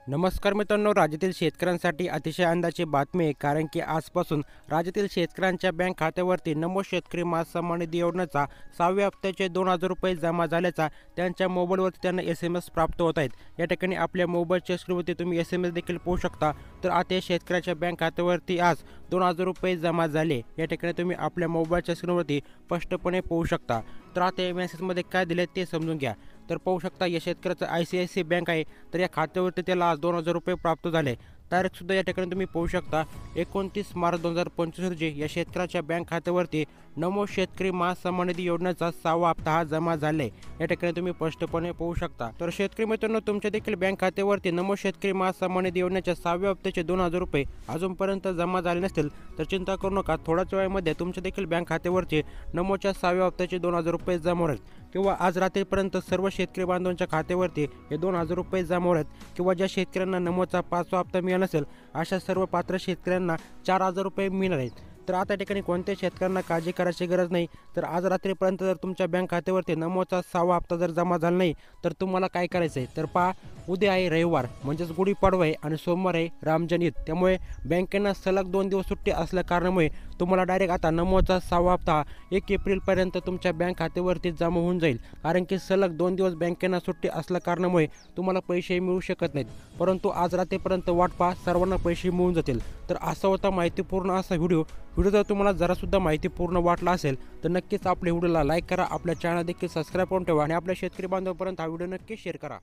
नमस्कार मित्रांनो, राज्यातील शेतकऱ्यांसाठी अतिशय आनंदाची बातमी आहे. कारण की आजपासून राज्यातील शेतकऱ्यांच्या बँक खात्यावरती नमो शेतकरी महासन्मान निधी योजनेचा 6व्या हप्त्याचे 2,000 रुपये जमा झाल्याचा त्यांच्या मोबाईलवरती त्यांना SMS प्राप्त होत आहेत. या ठिकाणी आपल्या मोबाईलच्या स्क्रीनवरती तुम्ही SMS देखील पाहू शकता. तर आता या शेतकऱ्याच्या बँक खात्यावरती आज 2,000 रुपये जमा झाले. या ठिकाणी तुम्ही आपल्या मोबाईलच्या स्क्रीनवरती स्पष्टपणे पाहू शकता. तर आता या मेसेजमध्ये काय दिले ते समजून घ्या. तर पाहू शकता या शेतकऱ्याचं ICICI बँक आहे. तर या खात्यावरती त्याला आज 2,000 रुपये प्राप्त झाले. तारीखसुद्धा या ठिकाणी तुम्ही पाहू शकता 29 मार्च 2025 रोजी या शेतकऱ्याच्या बँक खात्यावरती नमो शेतकरी महासन्मान निधी योजनेचा 6वा हप्ता हा जमा झाले. या ठिकाणी तुम्ही स्पष्टपणे पाहू शकता. तर शेतकरी मित्रांनो, तुमच्या देखील बँक खात्यावरती नमो शेतकरी महासन्मान निधी योजनेच्या 6व्या हप्त्याचे 2,000 रुपये अजूनपर्यंत जमा झाले नसतील तर चिंता करू नका. थोड्याच वेळामध्ये तुमच्या देखील बँक खात्यावरती नमोच्या 6व्या हप्त्याचे 2,000 रुपये जमा होईल. किंवा आज रात्रीपर्यंत सर्व शेतकरी बांधवांच्या खात्यावरती हे 2,000 रुपये जमा होत. किंवा ज्या शेतकऱ्यांना नमोचा 5वा हप्ता मिळाला नसेल अशा सर्व पात्र शेतकऱ्यांना 4,000 रुपये मिळणार आहेत. तर आता ठिकाणी कोणत्याही शेतकऱ्यांना काळजी करायची गरज नाही. तर आज रात्रीपर्यंत जर तुमच्या बँक खात्यावरती नमोचा 6वा हप्ता जर जमा झाला नाही तर तुम्हाला काय करायचं आहे, तर पहा, उद्या आहे रविवार म्हणजेच गुढीपाडवा आहे आणि सोमवार आहे रामजन ईद. त्यामुळे बँकेनं सलग 2 दिवस सुट्टी असल्या कारणामुळे तुम्हाला डायरेक्ट आता नमोचा 6वा हप्ता 1 एप्रिलपर्यंत तुमच्या बँक खात्यावरती जमा होऊन जाईल. कारण की सलग 2 दिवस बँकेनं सुट्टी असल्या कारणामुळे तुम्हाला पैसे मिळू शकत नाहीत. परंतु आज रात्रीपर्यंत वाट पहा, सर्वांना पैसे मिळून जातील. तर असा होता माहितीपूर्ण असा व्हिडिओ जर तुम्हाला जरासुद्धा माहितीपूर्ण वाटला असेल तर नक्कीच आपल्या व्हिडिओला लाईक करा, आपल्या चॅनल देखील सबस्क्राईब करून ठेवा आणि आपल्या शेतकरी बांधवांपर्यंत हा व्हिडिओ नक्की शेअर करा.